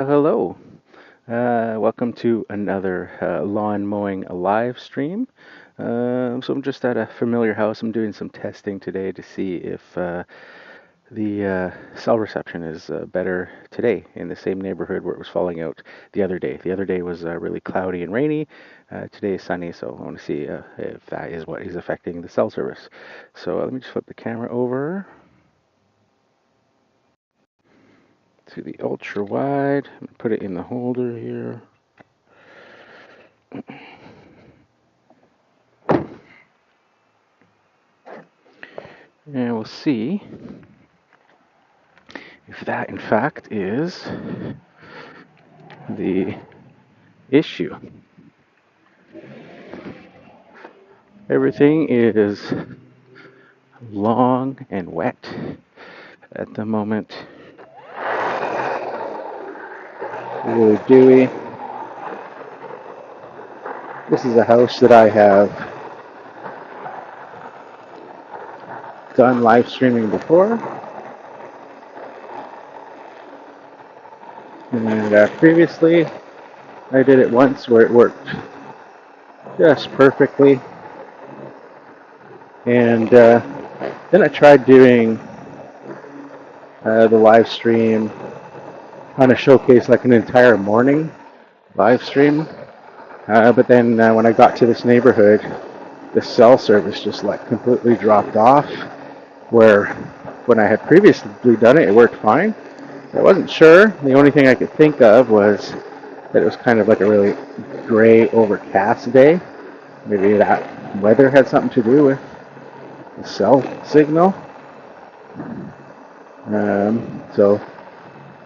Hello. Welcome to another lawn mowing live stream. So I'm just at a familiar house. I'm doing some testing today to see if the cell reception is better today in the same neighborhood where it was falling out the other day. The other day was really cloudy and rainy. Today is sunny, so I want to see if that is what is affecting the cell service. So let me just flip the camera over to the ultra wide and put it in the holder here. And we'll see if that in fact is the issue. Everything is long and wet at the moment. Really dewy. This is a house that I have done live streaming before. And previously I did it once where it worked just perfectly. And then I tried doing the live stream on a showcase, like an entire morning live stream. But then when I got to this neighborhood, the cell service just like completely dropped off. Where when I had previously done it, it worked fine. I wasn't sure. The only thing I could think of was that it was kind of like a really gray, overcast day. Maybe that weather had something to do with the cell signal. So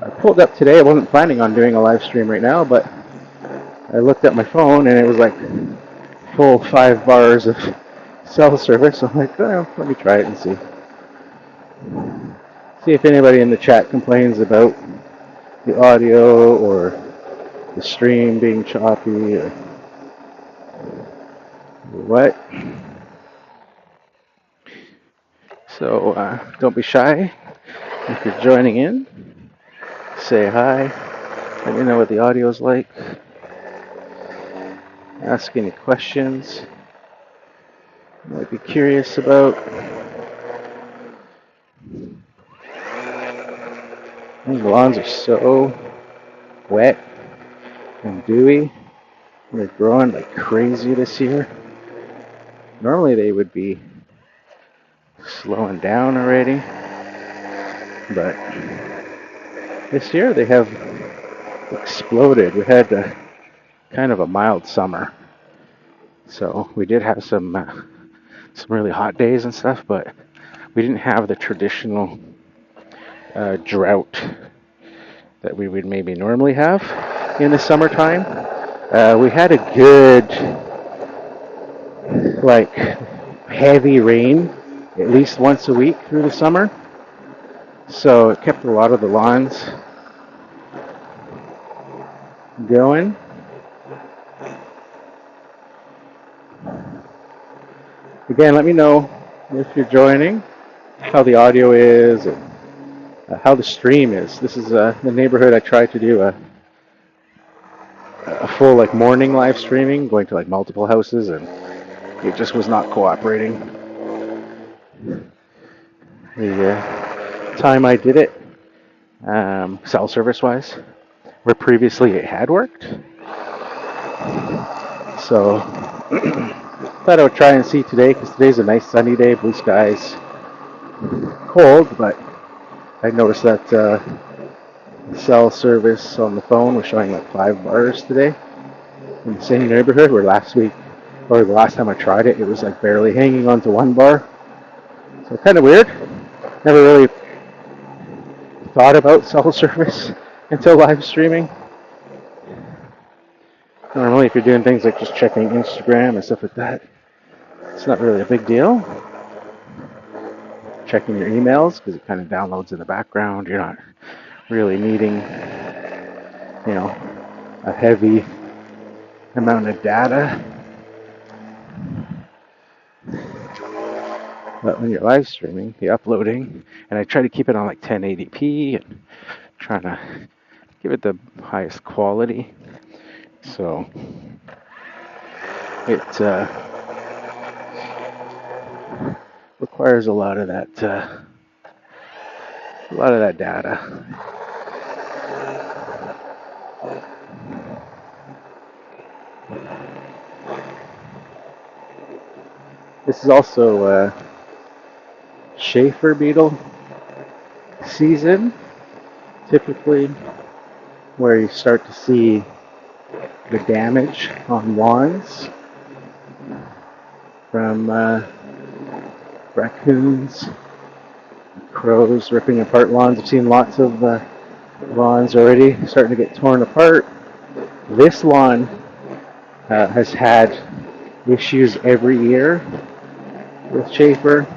I pulled up today. I wasn't planning on doing a live stream right now, but I looked at my phone and it was like full 5 bars of cell service. So I'm like, oh, let me try it and see. See if anybody in the chat complains about the audio or the stream being choppy or what. So don't be shy. If you're joining in, say hi. Let me know what the audio is like. Ask any questions you might be curious about. These lawns are so wet and dewy. They're growing like crazy this year. Normally they would be slowing down already, but this year they have exploded. We had kind of a mild summer, so we did have some really hot days and stuff, but we didn't have the traditional drought that we would maybe normally have in the summertime. We had a good, like, heavy rain at least once a week through the summer, so it kept a lot of the lawns going. Again, let me know if you're joining, how the audio is, and how the stream is. This is the neighborhood I tried to do a full like morning live streaming, going to like multiple houses, and it just was not cooperating. The time I did it, cell service wise, where previously it had worked. So thought I would try and see today, because today's a nice sunny day, blue skies, cold, but I noticed that cell service on the phone was showing like 5 bars today in the same neighborhood, where last week, or the last time I tried it, it was like barely hanging on to 1 bar. So kind of weird. Never really thought about cell service until live streaming. Normally, if you're doing things like just checking Instagram and stuff like that, it's not really a big deal. Checking your emails, because it kind of downloads in the background. You're not really needing, a heavy amount of data. But when you're live streaming, you're uploading, and I try to keep it on like 1080p and trying to give it the highest quality. So it requires a lot of that data. This is also Schaefer beetle season, typically where you start to see the damage on lawns from raccoons, crows ripping apart lawns. I've seen lots of lawns already starting to get torn apart. This lawn has had issues every year with Schaefer.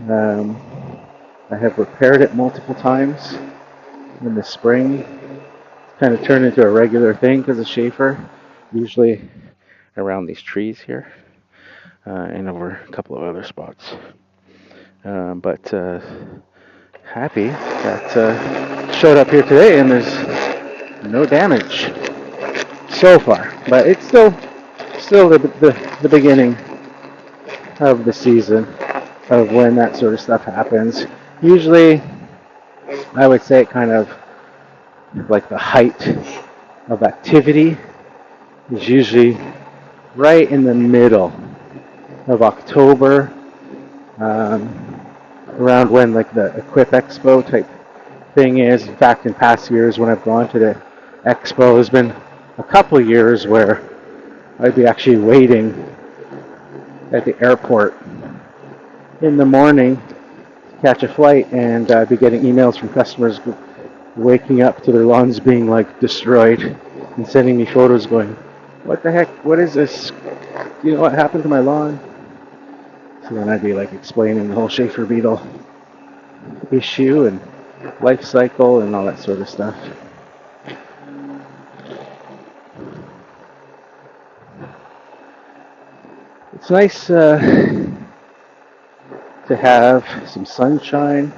I have repaired it multiple times in the spring. It's kind of turned into a regular thing because of Schaefer, usually around these trees here and over a couple of other spots. But happy that showed up here today and there's no damage so far. But it's still the beginning of the season of when that sort of stuff happens. Usually, I would say kind of like the height of activity is usually right in the middle of October, around when like the Equip Expo type thing is. In fact, in past years when I've gone to the expo, there's been a couple of years where I'd be actually waiting at the airport in the morning to catch a flight, and I'd be getting emails from customers waking up to their lawns being like destroyed and sending me photos going, what the heck, what is this? Do you know what happened to my lawn? So then I'd be like explaining the whole Schaefer beetle issue and life cycle and all that sort of stuff. It's nice to have some sunshine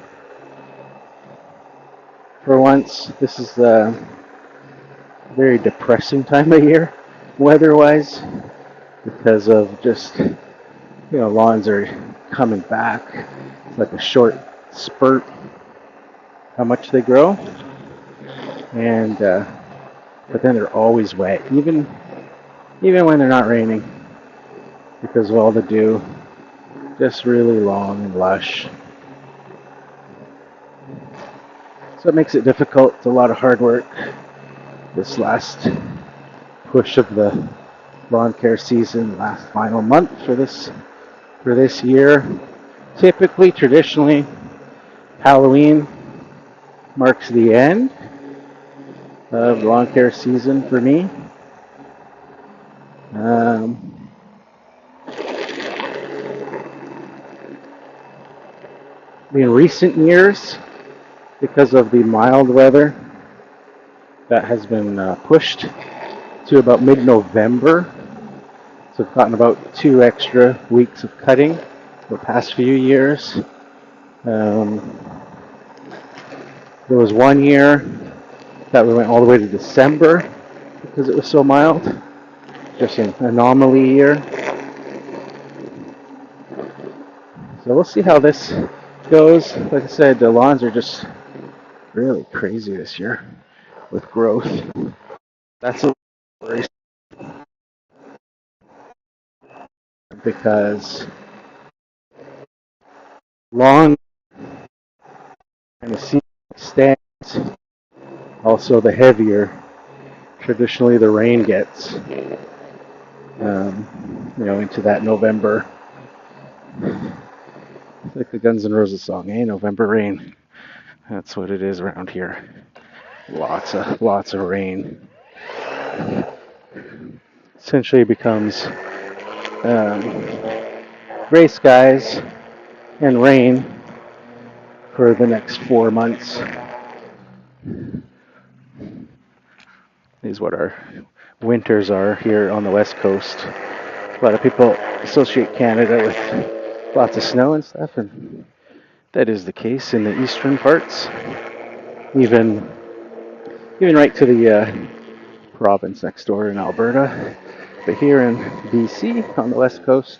for once. This is a very depressing time of year weather-wise because of just, lawns are coming back. It's like a short spurt how much they grow, and but then they're always wet, even when they're not raining, because of all the dew. Just really long and lush. So it makes it difficult. It's a lot of hard work. This last push of the lawn care season, last final month for this year. Typically, traditionally, Halloween marks the end of lawn care season for me. In recent years, because of the mild weather, that has been pushed to about mid-November. So I've gotten about 2 extra weeks of cutting the past few years. There was one year that we went all the way to December because it was so mild. Just an anomaly year. So we'll see how this goes. Like I said, the lawns are just really crazy this year with growth. That's a worry because long and the seed stands, also the heavier traditionally the rain gets, into that November. Like the Guns N' Roses song, November rain. That's what it is around here. Lots of rain. Essentially becomes gray skies and rain for the next 4 months. Is what our winters are here on the West Coast. A lot of people associate Canada with lots of snow and stuff, and that is the case in the eastern parts. Even even right to the province next door in Alberta. But here in BC on the west coast,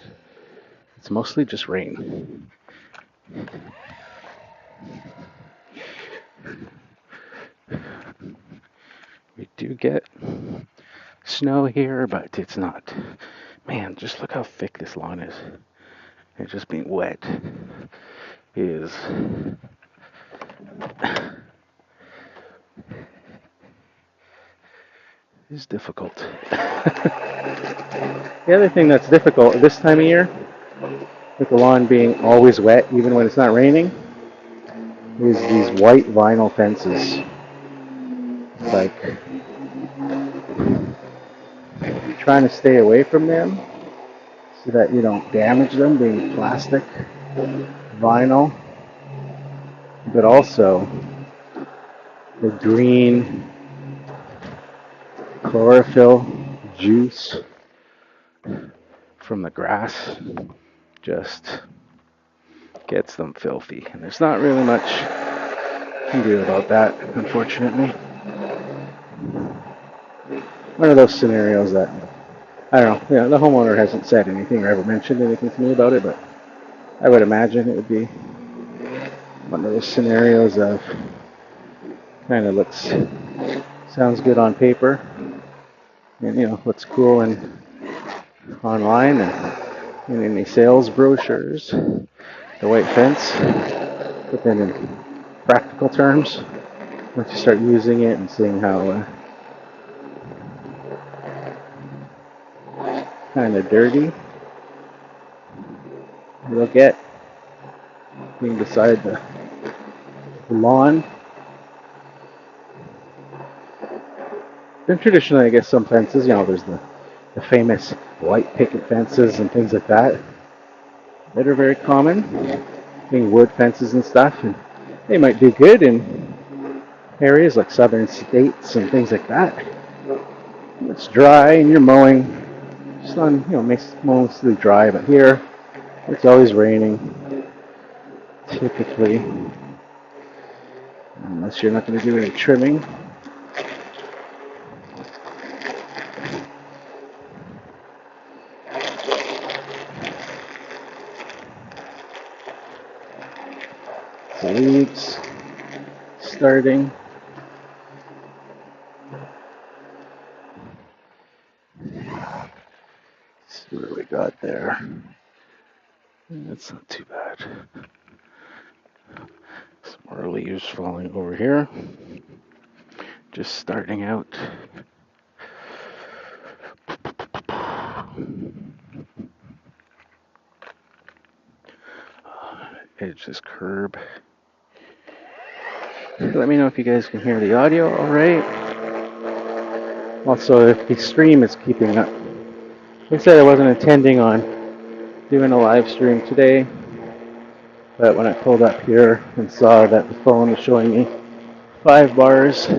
it's mostly just rain. We do get snow here, but it's not. Man, just look how thick this lawn is. It's just being wet is difficult. The other thing that's difficult this time of year, with the lawn being always wet, even when it's not raining, is these white vinyl fences. Like, trying to stay away from them so that you don't damage them, being plastic, vinyl, but also the green chlorophyll juice from the grass just gets them filthy. And there's not really much you can do about that, unfortunately. One of those scenarios that, I don't know, the homeowner hasn't said anything or ever mentioned anything to me about it, but I would imagine it would be one of those scenarios of kind of sounds good on paper, and looks cool and online and in the sales brochures, the white fence, but then in practical terms, once you start using it and seeing how kind of dirty it'll get being beside the lawn. And traditionally, I guess some fences, there's the famous white picket fences and things like that are very common, being wood fences and stuff, and they might do good in areas like southern states and things like that. It's dry and you're mowing, just on, mostly dry, but here it's always raining, typically, unless you're not going to do any trimming. The leaves starting. Let's see what we got there. That's not too bad. Some more leaves falling over here. Just starting out. Edge this curb. Let me know if you guys can hear the audio all right. Also, if the stream is keeping up. Like I said, I wasn't intending on doing a live stream today, but when I pulled up here and saw that the phone was showing me 5 bars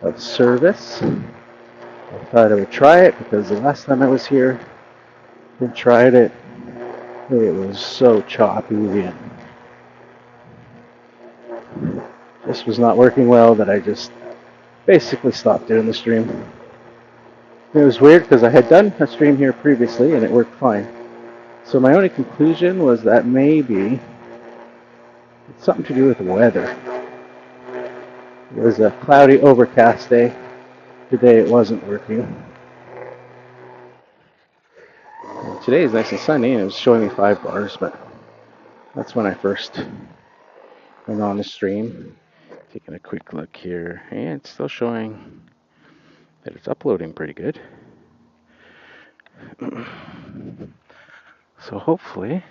of service, I thought I would try it because the last time I was here and tried it, it was so choppy and this was not working well that I just basically stopped doing the stream. It was weird because I had done a stream here previously and it worked fine. So my only conclusion was that maybe it's something to do with the weather. It was a cloudy, overcast day. Today it wasn't working. Today is nice and sunny and it was showing me 5 bars, but that's when I first went on the stream. Taking a quick look here, and it's still showing that it's uploading pretty good. So hopefully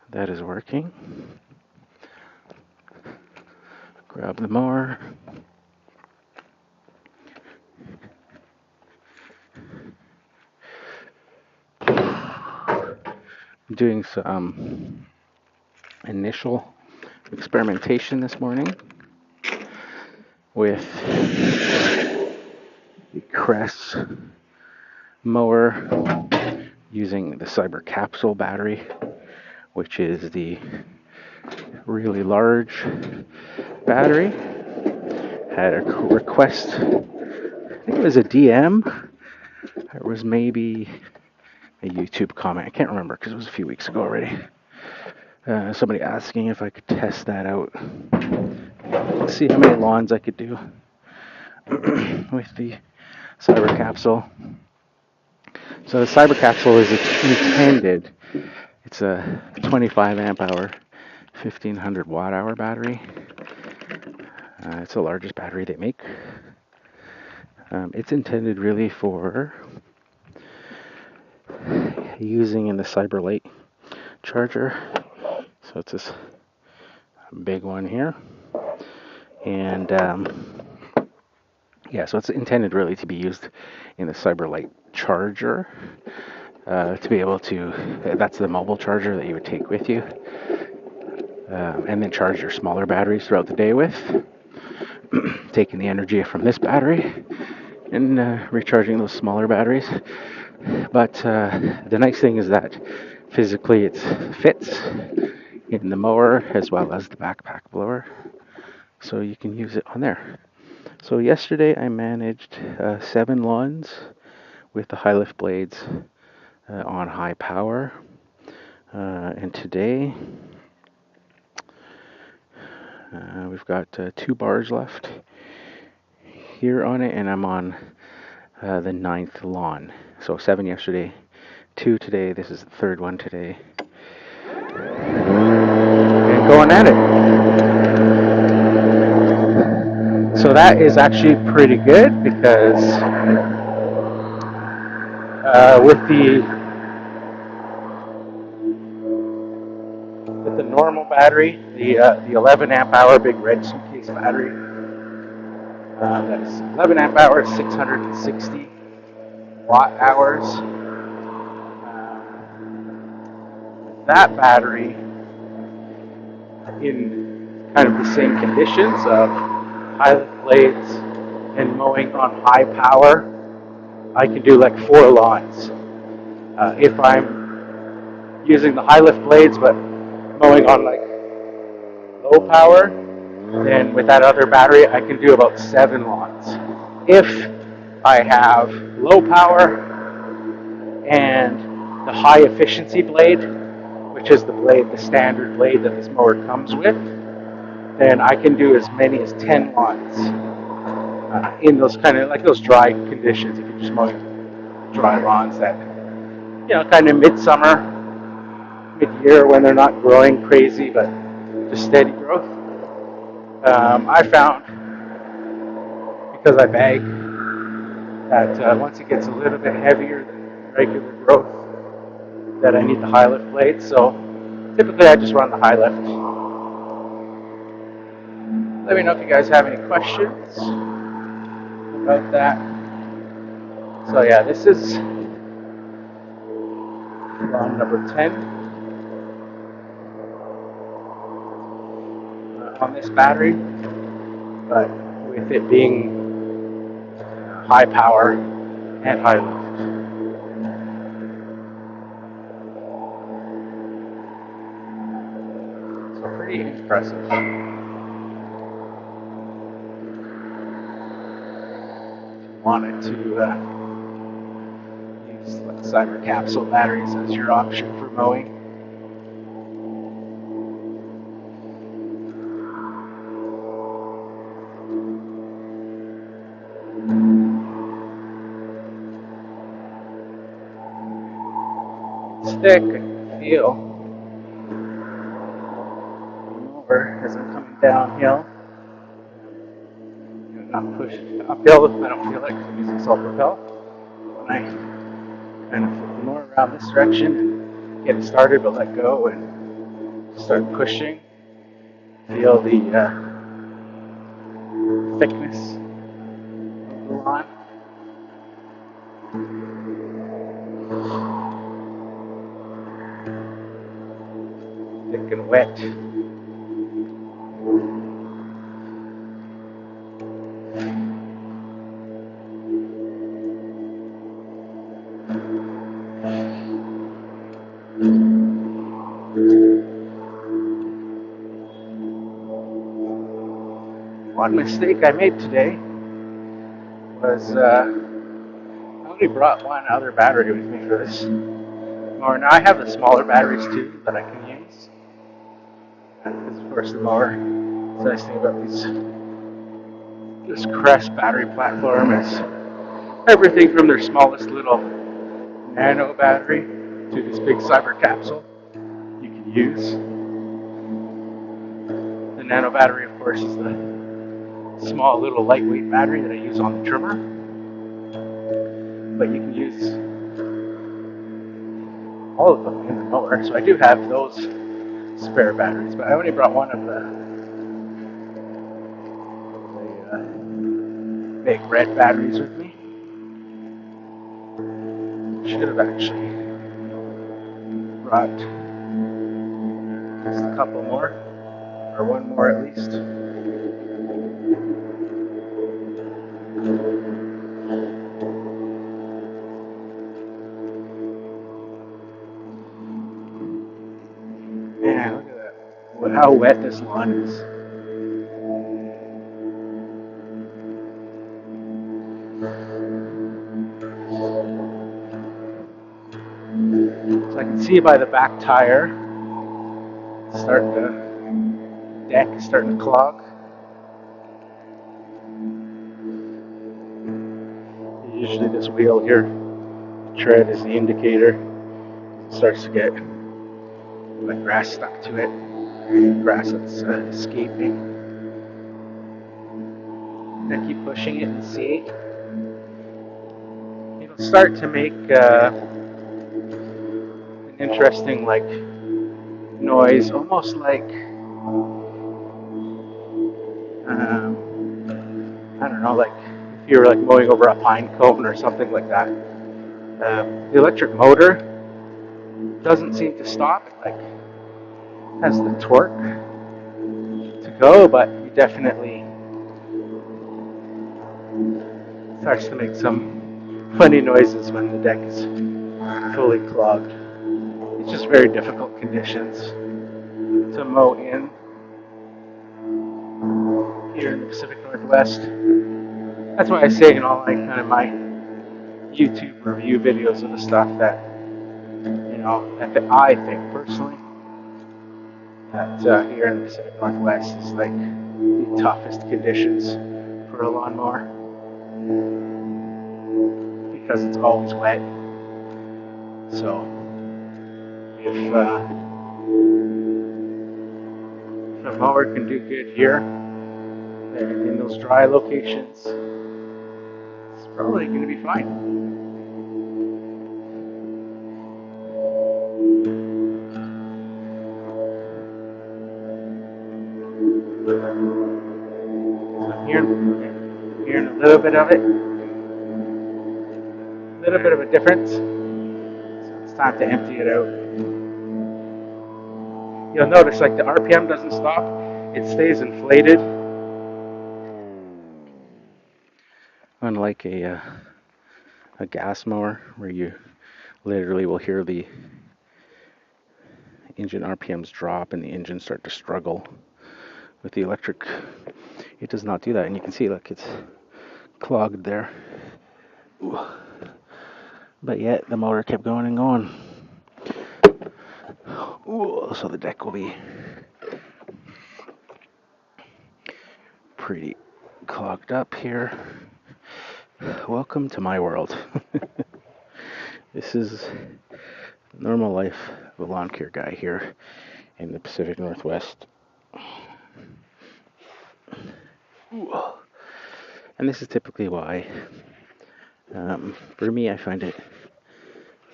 that is working. Grab the mower. I'm doing some initial experimentation this morning with the Cress mower using the Cyber Capsule battery, which is the really large battery. had a request. I think it was a DM. It was maybe a YouTube comment. I can't remember because it was a few weeks ago already. Somebody asking if I could test that out. See how many lawns I could do with the cyber capsule. So the cyber capsule is intended. It's a 25 amp hour, 1500 watt hour battery. It's the largest battery they make. It's intended really for using in the Cyber Light charger. So it's this big one here. And yeah, so it's intended really to be used in the Cyber Light charger. To be able to, that's the mobile charger that you would take with you. And then charge your smaller batteries throughout the day with. Taking the energy from this battery and recharging those smaller batteries. But the nice thing is that physically it fits in the mower as well as the backpack blower, so you can use it on there. So yesterday I managed 7 lawns with the high lift blades on high power, and today we've got 2 bars left here on it, and I'm on the 9th lawn. So 7 yesterday, 2 today. This is the 3rd one today. And going at it. So that is actually pretty good because with the normal battery, the 11 amp hour big red suitcase battery, that is 11 amp hours, 660 watt hours. That battery, in kind of the same conditions of high lift blades and mowing on high power, I can do like 4 lawns. If I'm using the high lift blades but mowing on like low power, then with that other battery I can do about 7 lawns. If I have low power and the high efficiency blade, which is the standard blade that this mower comes with, then I can do as many as 10 lawns in those kind of like those dry conditions. If you're just mowing dry lawns that, kind of midsummer, mid-year when they're not growing crazy but just steady growth. I found, because I bag, that once it gets a little bit heavier than regular growth, that I need the high lift blade. So typically I just run the high lift. Let me know if you guys have any questions about that. So yeah, this is lawn number 10 on this battery, but with it being high power and high lift. So pretty impressive. Wanted to use cyber capsule batteries as your option for mowing. Stick, I can feel over as I'm coming downhill. Not push uphill, I don't feel like I'm using self-propel. When I kind of flip more around this direction and get it started, but let go and start pushing, feel the thickness of the lawn. Thick and wet. one mistake I made today was I only brought one other battery with me for this mower. Now I have the smaller batteries too that I can use. Because of course the mower, the nice thing about this Crest battery platform is everything from their smallest little nano battery to this big cyber capsule you can use. The nano battery, of course, is the small little lightweight battery that I use on the trimmer. But you can use all of them in the mower. So I do have those spare batteries, but I only brought one of the big red batteries with me. Should have actually brought just a couple more, or one more at least. Man, look at that. How wet this lawn is. So I can see by the back tire, the deck is starting to clog. Usually this wheel here, tread is the indicator. It starts to get like grass stuck to it, grass that's escaping. And keep pushing it and see. It'll start to make an interesting like noise, almost like I don't know, like if you were like mowing over a pine cone or something like that. The electric motor doesn't seem to stop. It like has the torque to go, but you definitely starts to make some funny noises when the deck is fully clogged. It's just very difficult conditions to mow in here in the Pacific Northwest. That's why I say in all my YouTube review videos of the stuff that I think personally that here in the Pacific Northwest is like the toughest conditions for a lawnmower because it's always wet. So if a mower can do good here and in those dry locations, it's probably going to be fine. So hearing a little bit of it, a little bit of a difference. So it's time to empty it out. You'll notice like the RPM doesn't stop, it stays inflated. Unlike a gas mower where you literally will hear the engine RPMs drop and the engine start to struggle. With the electric, it does not do that, and you can see, look, it's clogged there. Ooh. But yet the motor kept going and going. Ooh, so the deck will be pretty clogged up here. Welcome to my world. This is the normal life of a lawn care guy here in the Pacific Northwest. Ooh. And this is typically why, for me, I find it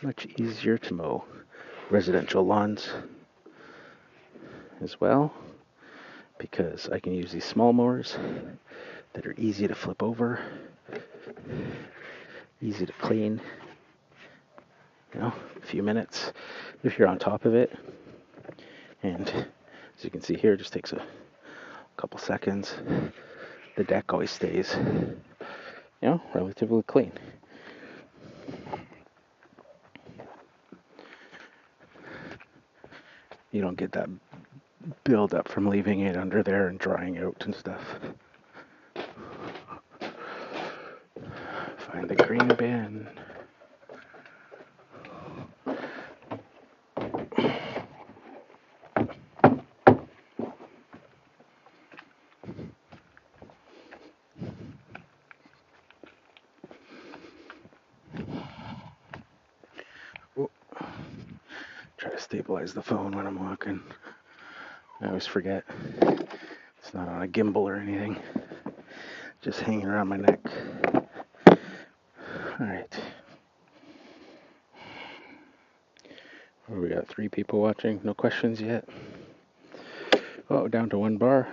much easier to mow residential lawns as well, because I can use these small mowers that are easy to flip over, easy to clean, a few minutes if you're on top of it. And as you can see here, it just takes a couple seconds. The deck always stays, relatively clean. You don't get that build up from leaving it under there and drying out and stuff. Find the green bin. Ooh. Try to stabilize the phone when I'm walking. I always forget. It's not on a gimbal or anything. Just hanging around my neck. Alright. We got 3 people watching. No questions yet. Oh, down to 1 bar.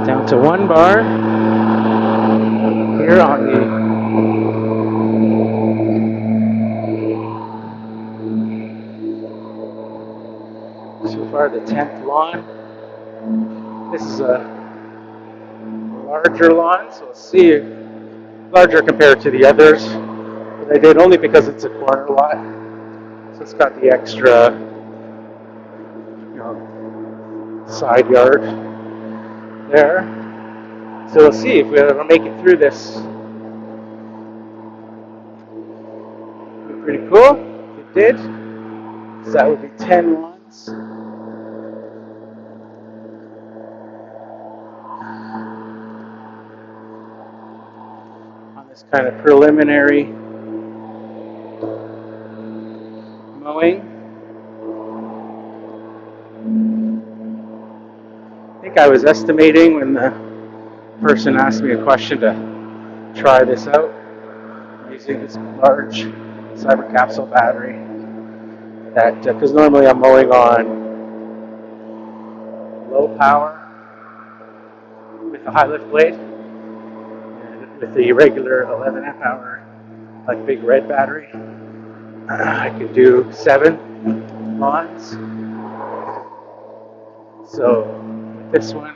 Down to 1 bar. Here on the, so far, the 10th lawn. This is a larger lawn, so let's see. Larger compared to the others. But I did only because it's a corner lot. So it's got the extra, side yard there. So we'll see if we'll make it through this. Be pretty cool if it did. So that would be 10 lawns. On this kind of preliminary mowing. I think I was estimating when the person asked me a question to try this out using this large cyber capsule battery. That because normally I'm mowing on low power with a high lift blade, and with the regular 11 amp hour like big red battery, I could do 7 lawns. So with this one,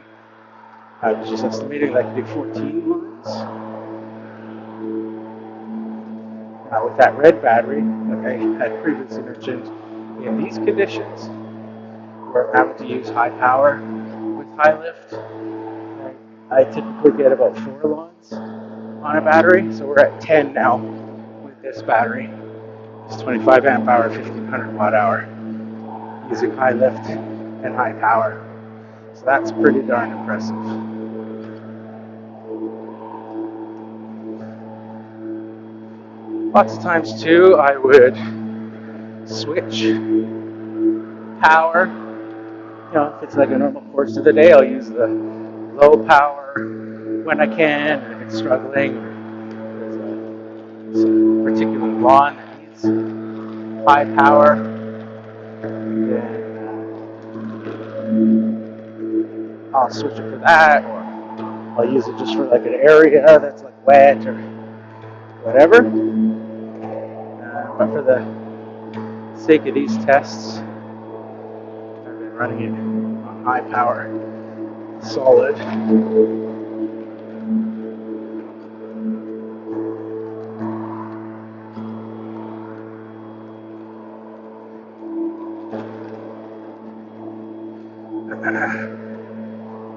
I was just estimating I could do 14 lawns. Now with that red battery, like I had previously mentioned, in these conditions, where I'm having to use high power with high lift, I typically get about 4 lawns on a battery. So we're at 10 now with this battery. It's 25 amp hour, 1500 watt hour, using high lift and high power. So that's pretty darn impressive. Lots of times too, I would switch power. If it's like a normal course of the day, I'll use the low power when I can. And if it's struggling, there's a particular lawn that needs high power, then I'll switch it for that, or I'll use it just for like an area that's like wet or whatever. But for the sake of these tests, I've been running it on high power, solid.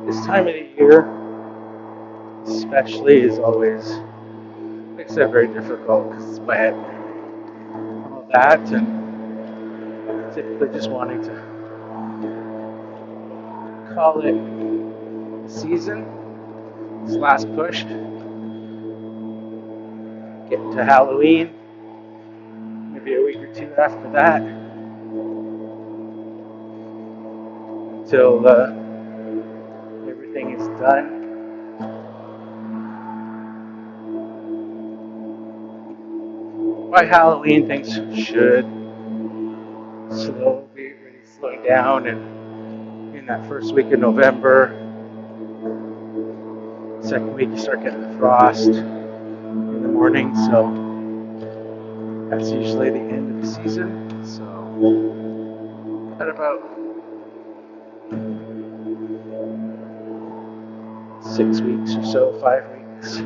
This time of the year, especially, is always makes it very difficult because it's wet and all that, and typically just wanting to call it a season. This last push, getting to Halloween, maybe a week or 2 after that, until everything is done. By Halloween, things should be really slowing down, and in that first week of November, second week, you start getting the frost in the morning, so that's usually the end of the season. So at about 6 weeks or so, 5 weeks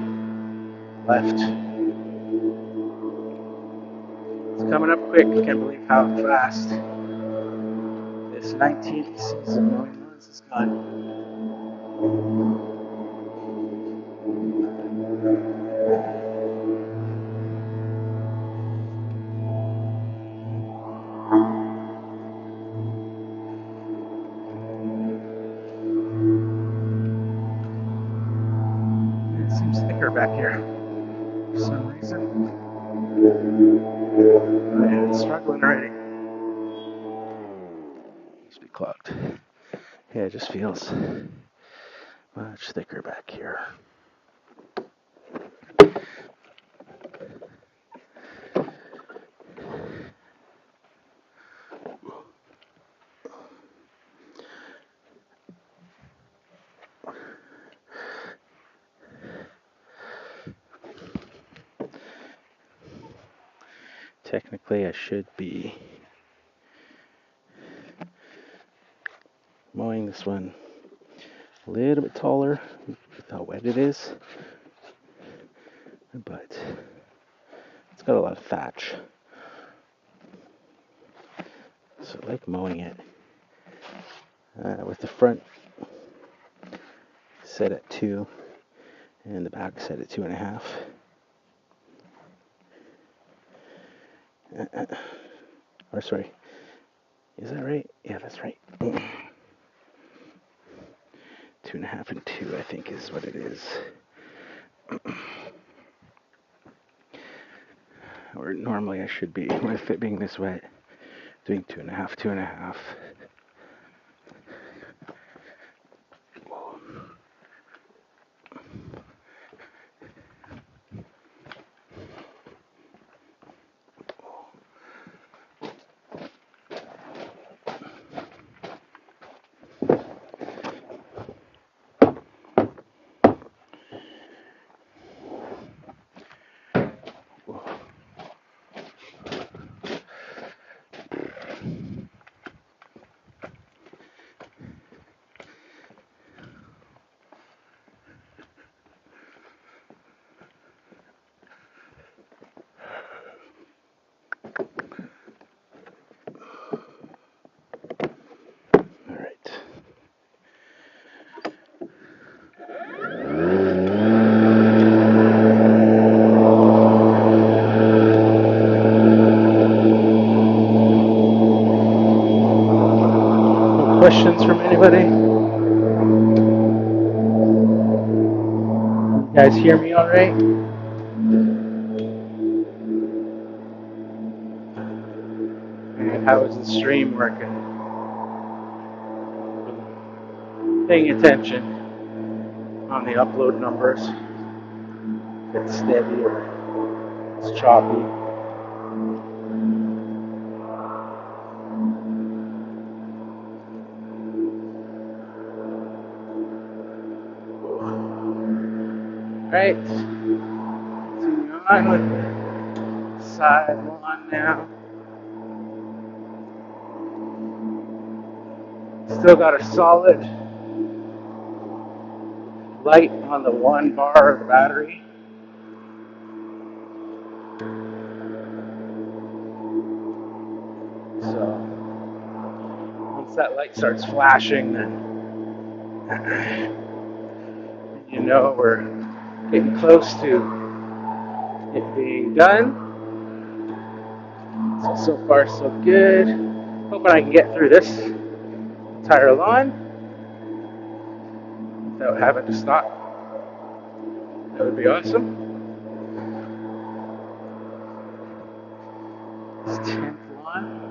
left. It's coming up quick. I can't believe how fast 19th season mowing lawns is gone. It seems thicker back here for some reason. Oh yeah, it's struggling already. Must be clogged. Yeah, it just feels much thicker back here. Technically, I should be mowing this one a little bit taller with how wet it is, but it's got a lot of thatch, so I like mowing it with the front set at 2 and the back set at 2.5. Or sorry, is that right? Yeah, that's right. 2.5 and 2, I think, is what it is. Or normally I should be, with it being this wet, doing 2.5, 2.5. Questions from anybody? You guys hear me all right? And how is the stream working? Paying attention on the upload numbers. If it's steady or it's choppy. Right, continuing on with the side lawn now. Still got a solid light on the 1 bar of the battery. So once that light starts flashing, then you know we're getting close to it being done. So far so good. Hoping I can get through this entire lawn without having to stop. That would be awesome. This 10th lawn.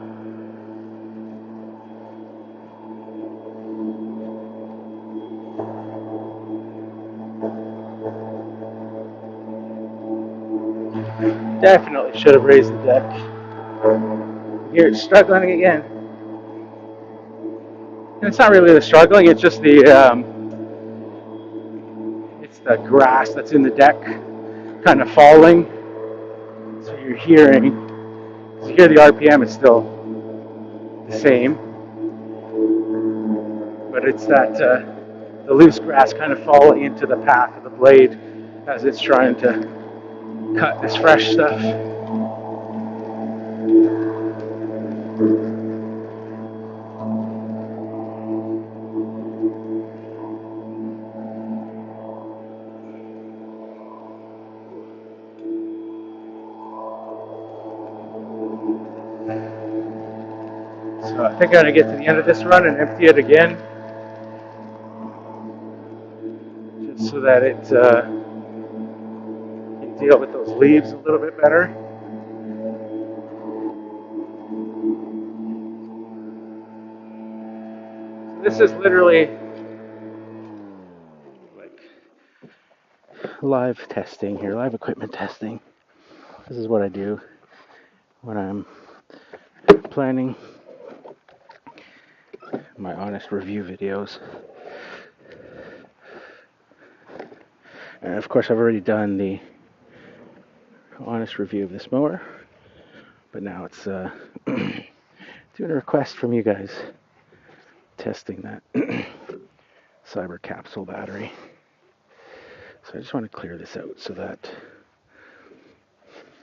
Definitely should have raised the deck. Here it's struggling again. And it's not really the struggling, it's just the grass that's in the deck kind of falling. So you hear the RPM is still the same, but it's that the loose grass kind of falling into the path of the blade as it's trying to cut this fresh stuff. So I think I'm gonna get to the end of this run and empty it again, just so that it can deal with those leaves a little bit better. So this is literally like live testing here, live equipment testing. This is what I do when I'm planning my honest review videos. And of course I've already done the honest review of this mower, but now it's doing a request from you guys testing that cyber capsule battery. So I just want to clear this out so that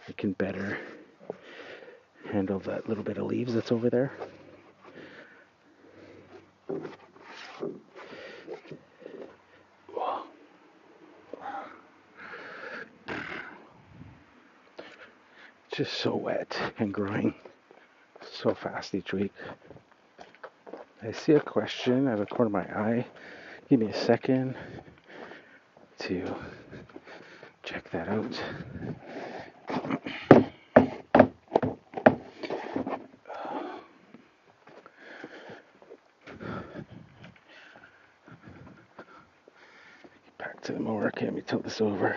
I can better handle that little bit of leaves that's over there. It's just so wet and growing so fast each week. I see a question out of the corner of my eye. Give me a second to check that out. Back to the mower. Okay, let me tilt this over.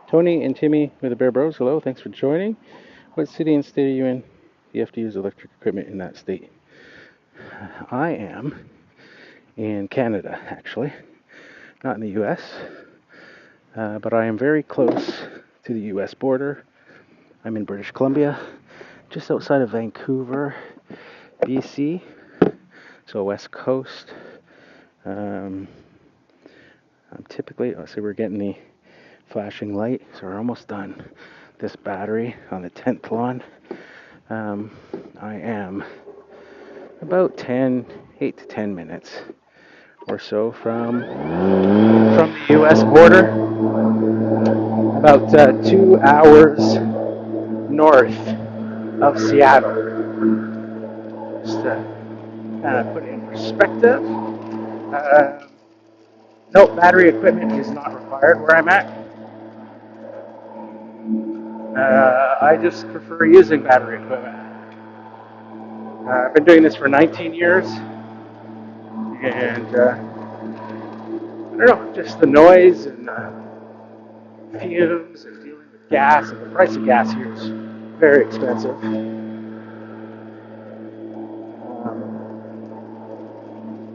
Tony and Timmy with the Bear Bros, hello, thanks for joining. What city and state are you in? Do you have to use electric equipment in that state? I am in Canada, actually, not in the US, but I am very close to the US border. I'm in British Columbia, just outside of Vancouver, BC, so West Coast. I'm typically, let's see, we're getting the flashing light, so we're almost done this battery on the 10th lawn. I am about 8 to 10 minutes or so from the US border, about 2 hours north of Seattle. Just to kind of put it in perspective. No, battery equipment is not required where I'm at. I just prefer using battery equipment. I've been doing this for 19 years, and I don't know, just the noise and fumes and dealing with gas, and the price of gas here is very expensive.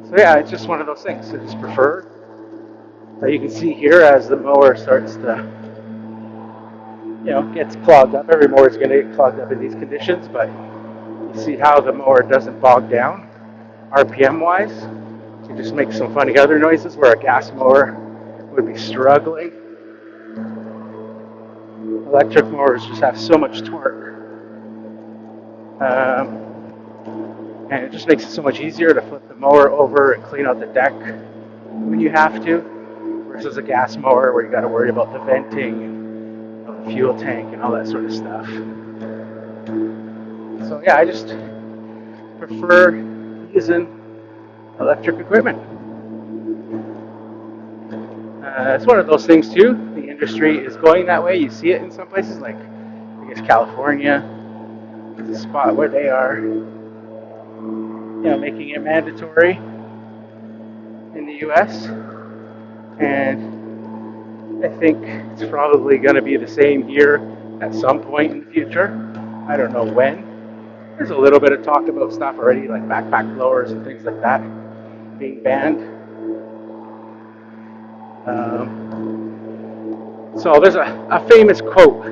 So yeah, it's just one of those things. I just prefer. You can see here as the mower starts to, gets clogged up. Every mower is going to get clogged up in these conditions, but you see how the mower doesn't bog down, RPM-wise. So it just makes some funny other noises where a gas mower would be struggling. Electric mowers just have so much torque. And it just makes it so much easier to flip the mower over and clean out the deck when you have to, versus a gas mower where you got to worry about the venting and the fuel tank and all that sort of stuff. So yeah, I just prefer using electric equipment. It's one of those things too. The industry is going that way. You see it in some places, like I guess California is a spot where they are, making it mandatory in the U.S. And I think it's probably going to be the same here at some point in the future. I don't know when. There's a little bit of talk about stuff already, like backpack blowers and things like that being banned. So there's a famous quote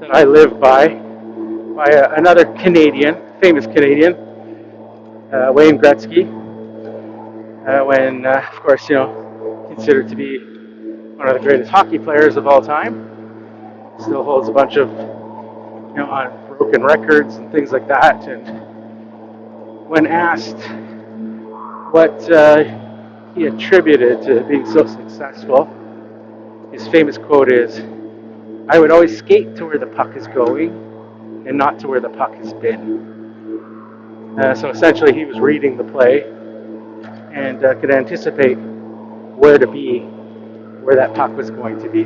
that I live by another famous Canadian, Wayne Gretzky, when, of course, considered to be one of the greatest hockey players of all time. Still holds a bunch of, unbroken records and things like that. And when asked what he attributed to being so successful, his famous quote is, I would always skate to where the puck is going and not to where the puck has been. So essentially, he was reading the play and could anticipate where to be, where that puck was going to be.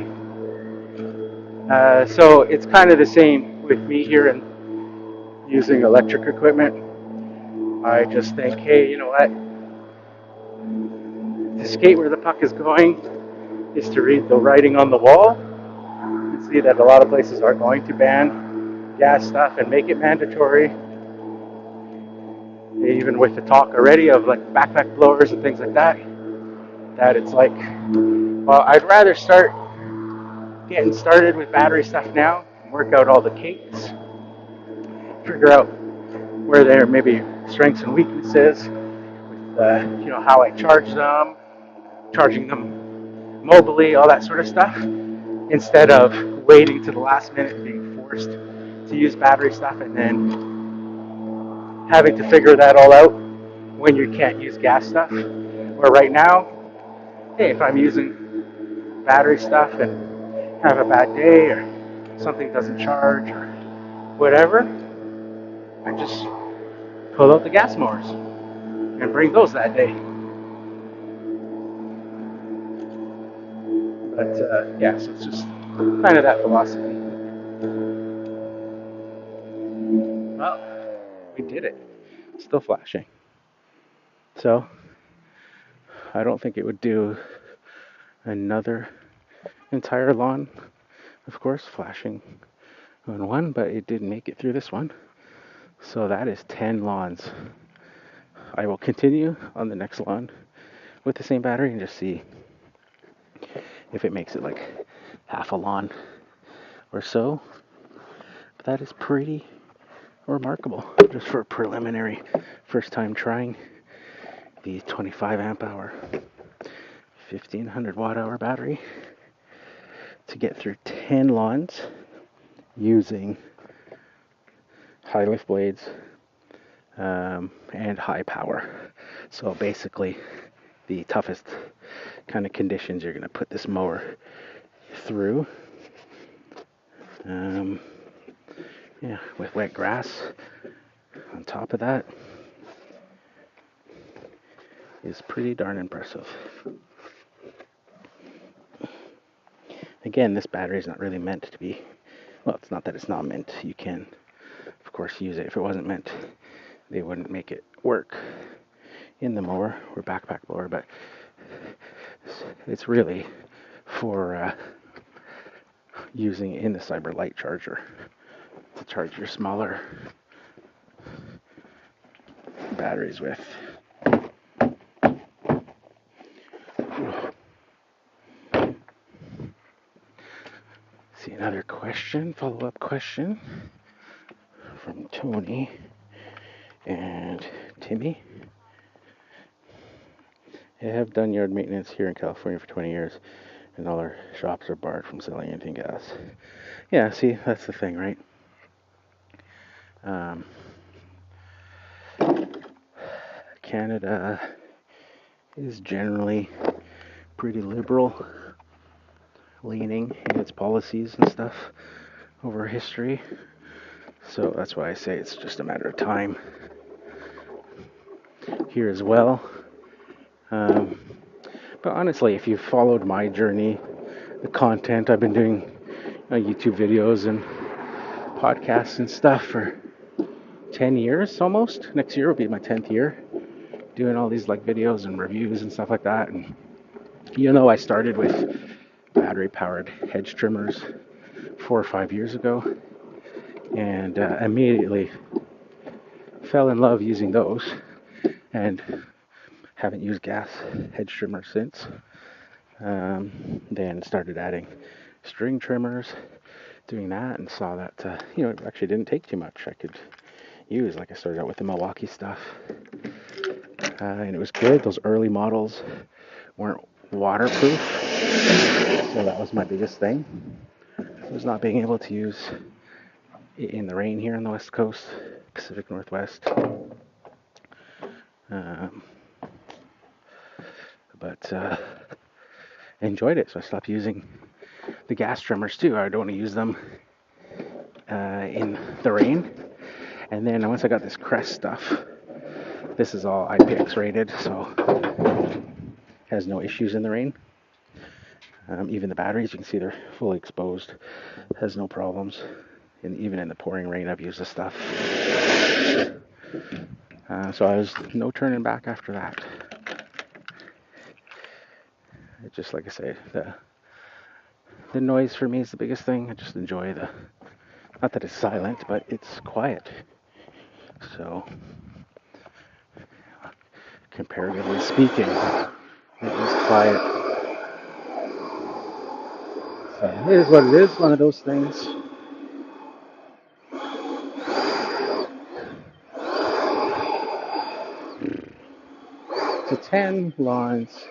So it's kind of the same with me here and using electric equipment. I just think, hey, you know what? To skate where the puck is going is to read the writing on the wall and see that a lot of places are going to ban gas stuff and make it mandatory. Even with the talk already of like backpack blowers and things like that, that it's like, well, I'd rather start getting started with battery stuff now, work out all the kinks, figure out where there may be strengths and weaknesses, how I charge them, charging them mobily, all that sort of stuff, instead of waiting to the last minute, being forced to use battery stuff, and then having to figure that all out when you can't use gas stuff. Where right now, hey, if I'm using battery stuff and have a bad day or something doesn't charge or whatever, I just pull out the gas mowers and bring those that day. But yeah, so it's just kind of that philosophy. Well, we did it. Still flashing. So I don't think it would do another entire lawn, of course, flashing on one, but it did make it through this one. So that is 10 lawns. I will continue on the next lawn with the same battery and just see if it makes it like half a lawn or so. But that is pretty remarkable just for a preliminary first time trying the 25 amp hour 1500 watt hour battery to get through 10 lawns using high lift blades and high power. So basically the toughest kind of conditions you're going to put this mower through. Yeah, with wet grass on top of that is pretty darn impressive. Again, this battery is not really meant to be, well, it's not that it's not meant. You can, of course, use it. If it wasn't meant, they wouldn't make it work in the mower or backpack blower, but it's really for using in the Cyber Light charger to charge your smaller batteries with. See another question, follow-up question from Tony and Timmy. I have done yard maintenance here in California for 20 years, and all our shops are barred from selling anything gas. Yeah, see, that's the thing, right? Canada is generally pretty liberal leaning in its policies and stuff over history. So that's why I say it's just a matter of time here as well. But honestly, if you've followed my journey, the content I've been doing, YouTube videos and podcasts and stuff for 10 years almost. Next year will be my 10th year doing all these like videos and reviews and stuff like that. And I started with battery powered hedge trimmers 4 or 5 years ago and immediately fell in love using those and haven't used gas hedge trimmers since. Then started adding string trimmers, doing that, and saw that it actually didn't take too much. I could use, like I started out with the Milwaukee stuff, and it was good. Those early models weren't waterproof, so that was my biggest thing. Was not being able to use it in the rain here on the West Coast, Pacific Northwest. But enjoyed it, so I stopped using the gas trimmers too. I don't want to use them in the rain. And then once I got this Crest stuff, this is all IPX rated, so has no issues in the rain. Even the batteries, you can see they're fully exposed, has no problems. And even in the pouring rain, I've used this stuff. So I was no turning back after that. It just, like I say, the noise for me is the biggest thing. I just enjoy not that it's silent, but it's quiet. So, comparatively speaking, it is quiet. So it is what it is, one of those things. So 10 lawns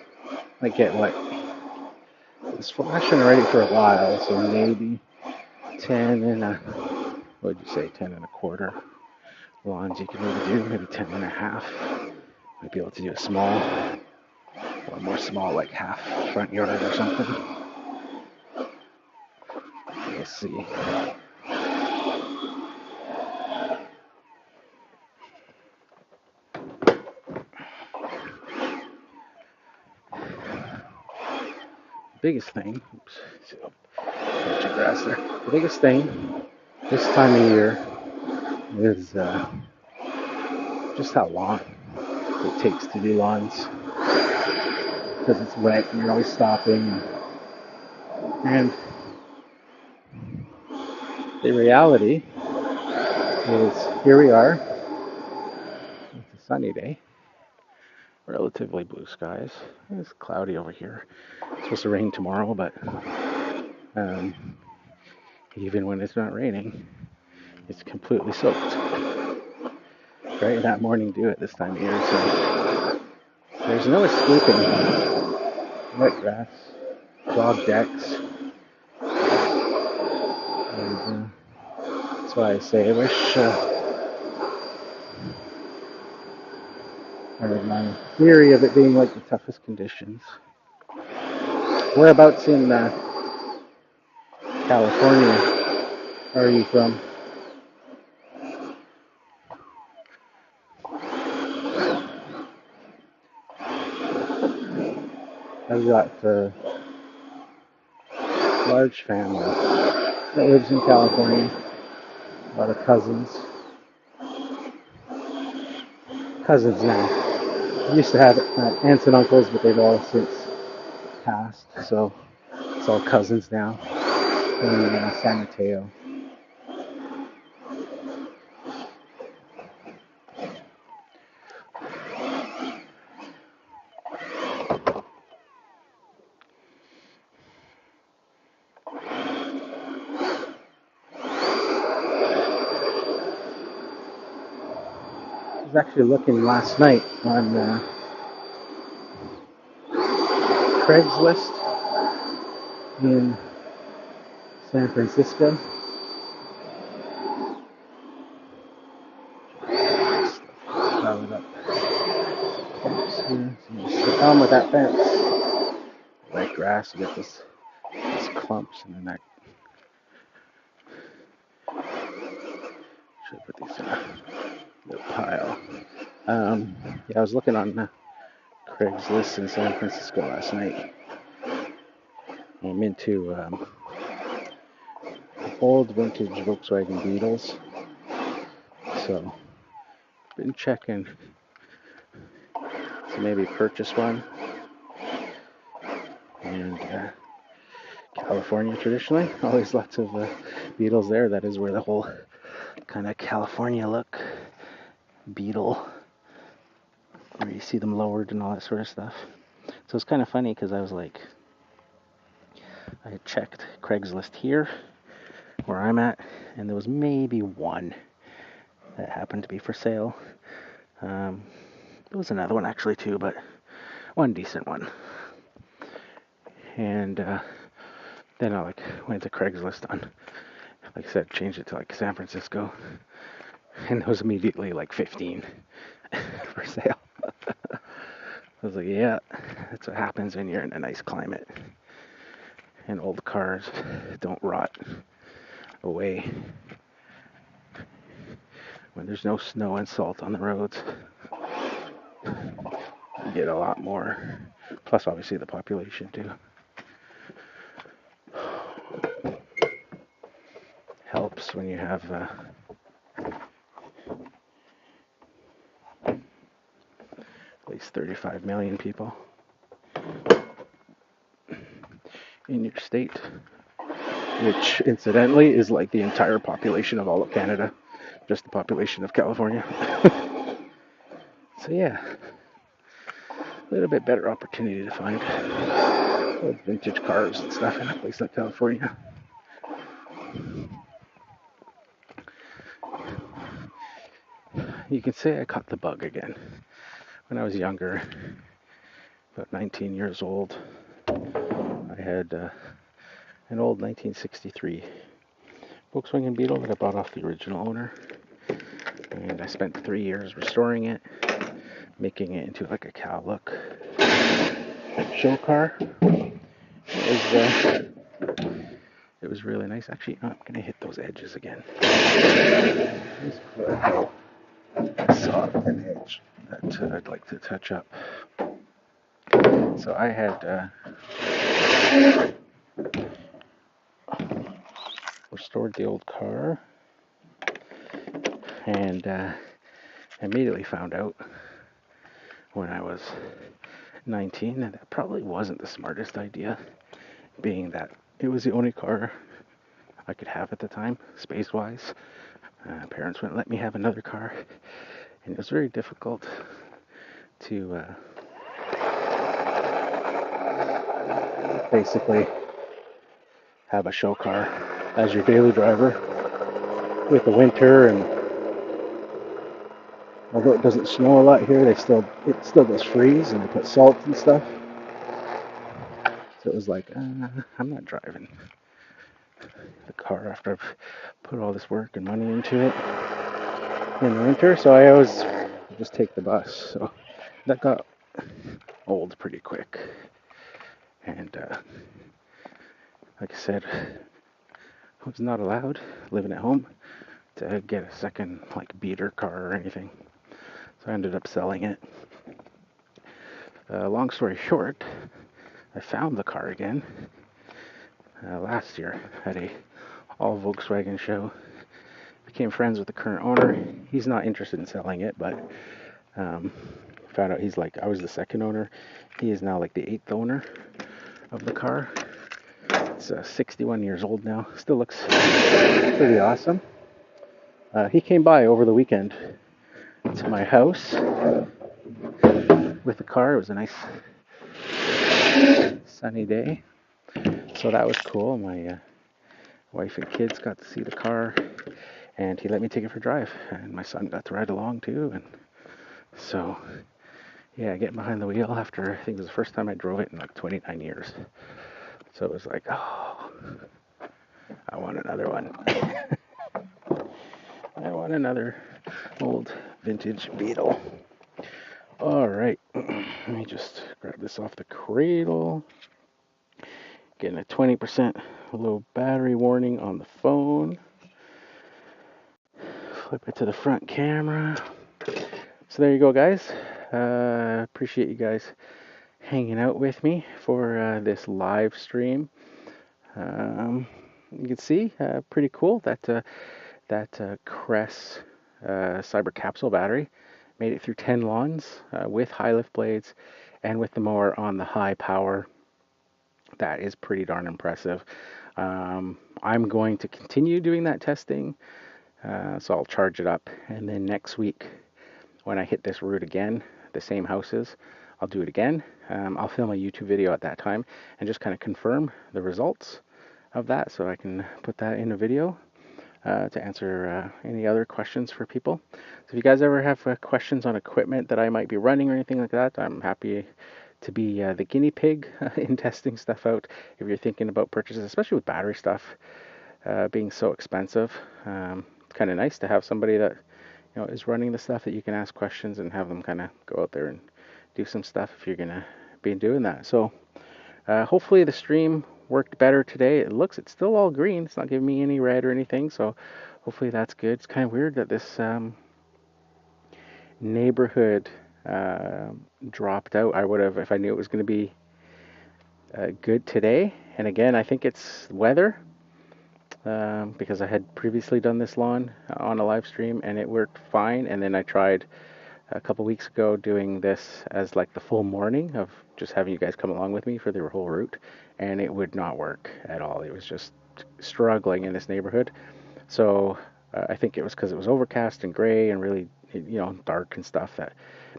might get wet. It's flashing already for a while, so maybe 10 and a, what would you say, 10 and a quarter lawns you can maybe do, maybe 10 and a half. Might be able to do a small, or more small, like half front yard or something. Let's see. Biggest thing, oops, see a bunch of grass there. The biggest thing this time of year is just how long it takes to do lawns, because it's wet and you're always stopping. And the reality is, here we are. It's a sunny day, relatively blue skies. It's cloudy over here. It's supposed to rain tomorrow, but even when it's not raining, it's completely soaked. Right, that morning dew at this time of year, so there's no escaping wet grass, clogged decks. And that's why I say I wish my theory of it being like the toughest conditions. Whereabouts in California are you from? I've got a large family that lives in California. A lot of cousins. Cousins now. I used to have aunts and uncles, but they've all since passed. So it's all cousins now in San Mateo. I was actually looking last night on Craigslist in San Francisco. The problem with that fence, like grass, you get these clumps, and then that. Should I put these in a pile? Yeah, I was looking on Craigslist in San Francisco last night. I'm into old vintage Volkswagen Beetles, so been checking to maybe purchase one. And California traditionally, always lots of Beetles there. That is where the whole kind of California look Beetle, where you see them lowered and all that sort of stuff. So it's kind of funny because I was like, I had checked Craigslist here where I'm at, and there was maybe one that happened to be for sale. There was another one actually too, but one decent one. And then I went to Craigslist on, like I said, changed it to San Francisco, and there was immediately 15 for sale. I was like, yeah, that's what happens when you're in a nice climate. and old cars don't rot away when there's no snow and salt on the roads. You get a lot more. Plus, obviously, the population too. Helps when you have at least 35 million people in your state, which incidentally is like the entire population of all of Canada, just the population of California. So yeah, a little bit better opportunity to find old vintage cars and stuff in a place like California. You can say I caught the bug again. When I was younger, about 19 years old, I had an old 1963 Volkswagen Beetle that I bought off the original owner, and I spent 3 years restoring it, making it into like a cow look show car. It was really nice. Actually, I'm gonna hit those edges again. I saw an edge that I'd like to touch up. So I had restored the old car, and immediately found out when I was 19 that it probably wasn't the smartest idea, being that it was the only car I could have at the time, space-wise. Parents wouldn't let me have another car, and it was very difficult to basically have a show car as your daily driver with the winter. And although it doesn't snow a lot here, it still does freeze, and they put salt and stuff. So it was like, I'm not driving the car after I've put all this work and money into it in the winter. So I always just take the bus. So that got old pretty quick. And like I said, I was not allowed, living at home, to get a second like beater car or anything. So I ended up selling it. Long story short, I found the car again last year at a all Volkswagen show. Became friends with the current owner. He's not interested in selling it, but found out he's like, I was the second owner. He is now like the 8th owner of the car. It's 61 years old now. Still looks pretty awesome. He came by over the weekend to my house with the car. It was a nice sunny day, so that was cool. My wife and kids got to see the car, and he let me take it for a drive, and my son got to ride along too. And so yeah, getting behind the wheel after, I think it was the first time I drove it in like 29 years. So it was like, oh, I want another one. I want another old vintage Beetle. All right, let me just grab this off the cradle. Getting a 20% low battery warning on the phone. Flip it to the front camera. So there you go, guys. Appreciate you guys hanging out with me for this live stream. You can see, pretty cool, that Cress Cyber Capsule battery made it through 10 lawns with high lift blades and with the mower on the high power. That is pretty darn impressive. I'm going to continue doing that testing, so I'll charge it up, and then next week when I hit this route again, the same houses, I'll do it again. I'll film a YouTube video at that time and just kind of confirm the results of that, so I can put that in a video to answer any other questions for people. So if you guys ever have questions on equipment that I might be running or anything like that, I'm happy to be the guinea pig in testing stuff out. If you're thinking about purchases, especially with battery stuff being so expensive, it's kind of nice to have somebody that is running the stuff that you can ask questions and have them kind of go out there and do some stuff if you're gonna be doing that. So hopefully the stream worked better today. It's still all green. It's not giving me any red or anything, so hopefully that's good. It's kind of weird that this neighborhood uh, dropped out. I would have, if I knew it was going to be good today. And again, I think it's weather because I had previously done this lawn on a live stream and it worked fine. And then I tried a couple weeks ago doing this as like the full morning of just having you guys come along with me for the whole route, and it would not work at all. It was just struggling in this neighborhood. So I think it was because it was overcast and gray and really, dark and stuff, that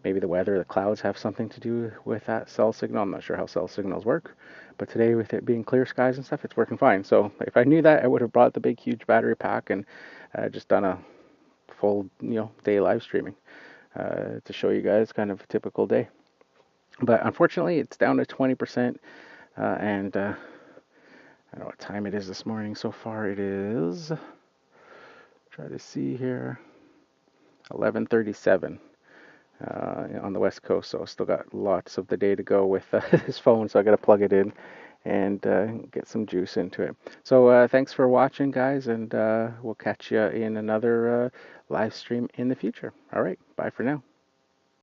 maybe the weather, the clouds have something to do with that cell signal. I'm not sure how cell signals work, but today with it being clear skies and stuff, it's working fine. So if I knew that, I would have brought the big, huge battery pack and just done a full, day live streaming to show you guys kind of a typical day. But unfortunately, it's down to 20%, and I don't know what time it is this morning. So far, it is, try to see here, 11:37 on the West Coast. So still got lots of the day to go with this phone. So I got to plug it in and get some juice into it. So thanks for watching, guys, and we'll catch you in another live stream in the future. All right, bye for now.